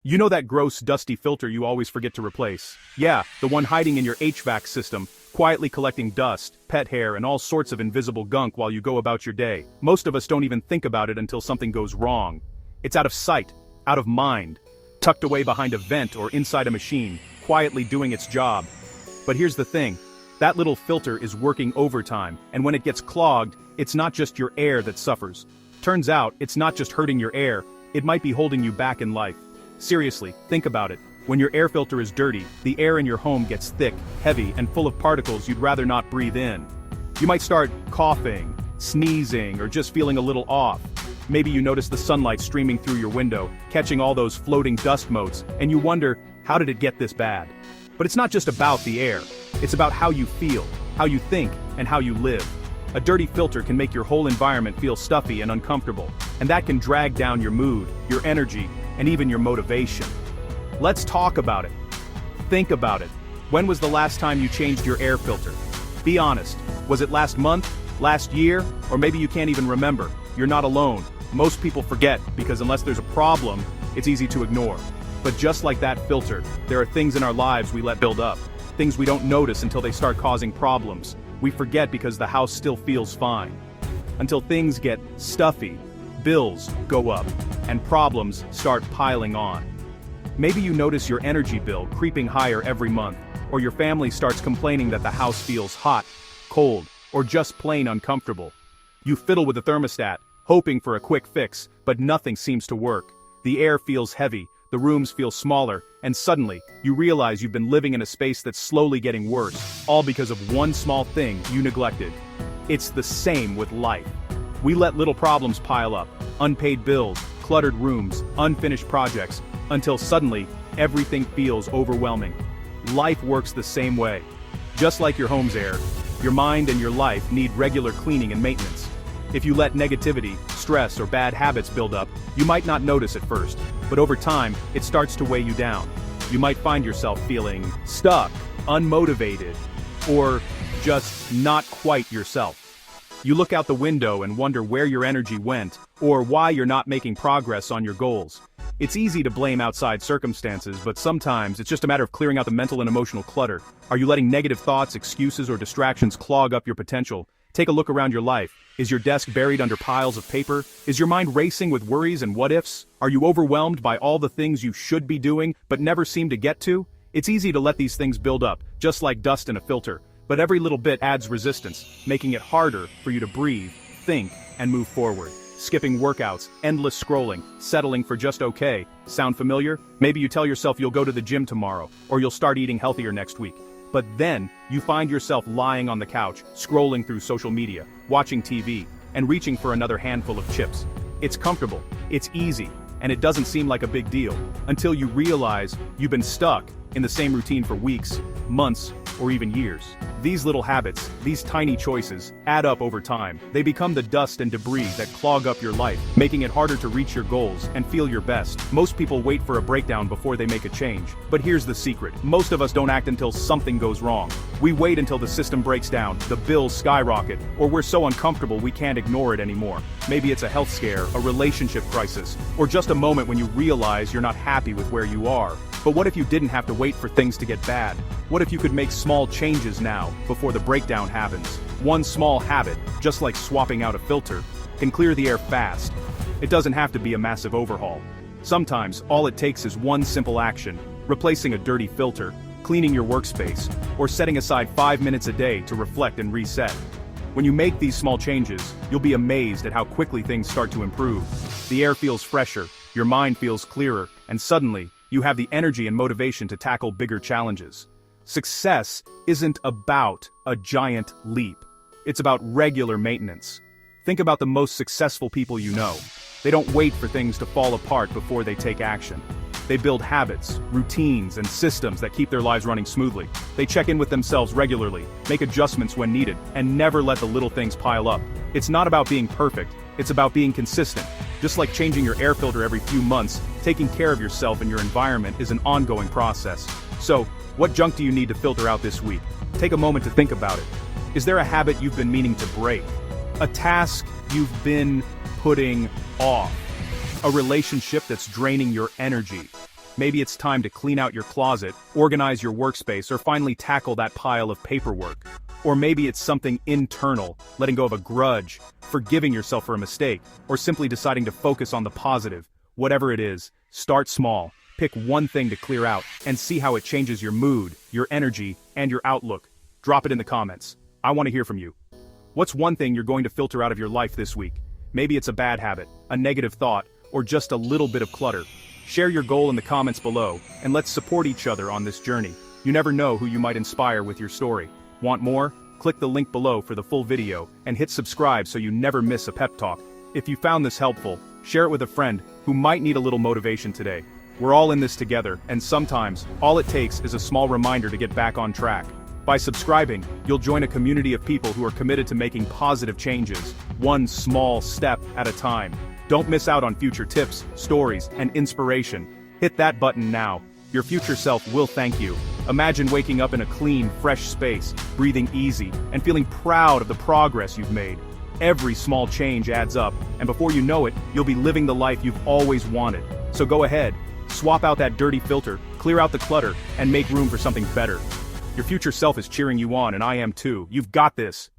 You know that gross, dusty filter you always forget to replace? Yeah, the one hiding in your HVAC system, quietly collecting dust, pet hair, and all sorts of invisible gunk while you go about your day. Most of us don't even think about it until something goes wrong. It's out of sight, out of mind, tucked away behind a vent or inside a machine, quietly doing its job. But here's the thing. That little filter is working overtime, and when it gets clogged, it's not just your air that suffers. Turns out, it's not just hurting your air, it might be holding you back in life. Seriously, think about it. When your air filter is dirty, the air in your home gets thick, heavy, and full of particles you'd rather not breathe in. You might start coughing, sneezing, or just feeling a little off. Maybe you notice the sunlight streaming through your window, catching all those floating dust motes, and you wonder, how did it get this bad? But it's not just about the air. It's about how you feel, how you think, and how you live. A dirty filter can make your whole environment feel stuffy and uncomfortable, and that can drag down your mood, your energy, and even your motivation. Let's talk about it. Think about it. When was the last time you changed your air filter? Be honest. Was it last month, last year, or maybe you can't even remember? You're not alone. Most people forget because unless there's a problem, it's easy to ignore. But just like that filter, there are things in our lives we let build up. Things we don't notice until they start causing problems. We forget because the house still feels fine. Until things get stuffy, bills go up, and problems start piling on. Maybe you notice your energy bill creeping higher every month, or your family starts complaining that the house feels hot, cold, or just plain uncomfortable. You fiddle with the thermostat, hoping for a quick fix, but nothing seems to work. The air feels heavy, the rooms feel smaller, and suddenly, you realize you've been living in a space that's slowly getting worse, all because of one small thing you neglected. It's the same with life. We let little problems pile up, unpaid bills, cluttered rooms, unfinished projects, until suddenly, everything feels overwhelming. Life works the same way. Just like your home's air, your mind and your life need regular cleaning and maintenance. If you let negativity, stress, or bad habits build up, you might not notice at first, but over time, it starts to weigh you down. You might find yourself feeling stuck, unmotivated, or just not quite yourself. You look out the window and wonder where your energy went, or why you're not making progress on your goals. It's easy to blame outside circumstances, but sometimes it's just a matter of clearing out the mental and emotional clutter. Are you letting negative thoughts, excuses, or distractions clog up your potential? Take a look around your life. Is your desk buried under piles of paper? Is your mind racing with worries and what-ifs? Are you overwhelmed by all the things you should be doing, but never seem to get to? It's easy to let these things build up, just like dust in a filter. But every little bit adds resistance, making it harder for you to breathe, think, and move forward. Skipping workouts, endless scrolling, settling for just okay. Sound familiar? Maybe you tell yourself you'll go to the gym tomorrow, or you'll start eating healthier next week. But then, you find yourself lying on the couch, scrolling through social media, watching TV, and reaching for another handful of chips. It's comfortable, it's easy, and it doesn't seem like a big deal, until you realize you've been stuck in the same routine for weeks, months, or even years. These little habits, these tiny choices, add up over time. They become the dust and debris that clog up your life, making it harder to reach your goals and feel your best. Most people wait for a breakdown before they make a change. But here's the secret. Most of us don't act until something goes wrong. We wait until the system breaks down, the bills skyrocket, or we're so uncomfortable we can't ignore it anymore. Maybe it's a health scare, a relationship crisis, or just a moment when you realize you're not happy with where you are. But what if you didn't have to wait for things to get bad? What if you could make small changes now, before the breakdown happens? One small habit, just like swapping out a filter, can clear the air fast. It doesn't have to be a massive overhaul. Sometimes, all it takes is one simple action: replacing a dirty filter, cleaning your workspace, or setting aside 5 minutes a day to reflect and reset. When you make these small changes, you'll be amazed at how quickly things start to improve. The air feels fresher, your mind feels clearer, and suddenly, you have the energy and motivation to tackle bigger challenges. Success isn't about a giant leap. It's about regular maintenance. Think about the most successful people you know. They don't wait for things to fall apart before they take action. They build habits, routines, and systems that keep their lives running smoothly. They check in with themselves regularly, make adjustments when needed, and never let the little things pile up. It's not about being perfect, it's about being consistent. Just like changing your air filter every few months, taking care of yourself and your environment is an ongoing process. So, what junk do you need to filter out this week? Take a moment to think about it. Is there a habit you've been meaning to break? A task you've been putting off? A relationship that's draining your energy? Maybe it's time to clean out your closet, organize your workspace, or finally tackle that pile of paperwork. Or maybe it's something internal, letting go of a grudge, forgiving yourself for a mistake, or simply deciding to focus on the positive. Whatever it is, start small, pick one thing to clear out, and see how it changes your mood, your energy, and your outlook. Drop it in the comments. I want to hear from you. What's one thing you're going to filter out of your life this week? Maybe it's a bad habit, a negative thought, or just a little bit of clutter. Share your goal in the comments below, and let's support each other on this journey. You never know who you might inspire with your story. Want more? Click the link below for the full video, and hit subscribe so you never miss a pep talk. If you found this helpful, share it with a friend who might need a little motivation today. We're all in this together, and sometimes, all it takes is a small reminder to get back on track. By subscribing, you'll join a community of people who are committed to making positive changes, one small step at a time. Don't miss out on future tips, stories, and inspiration. Hit that button now. Your future self will thank you. Imagine waking up in a clean, fresh space, breathing easy, and feeling proud of the progress you've made. Every small change adds up, and before you know it, you'll be living the life you've always wanted. So go ahead, swap out that dirty filter, clear out the clutter, and make room for something better. Your future self is cheering you on, and I am too. You've got this.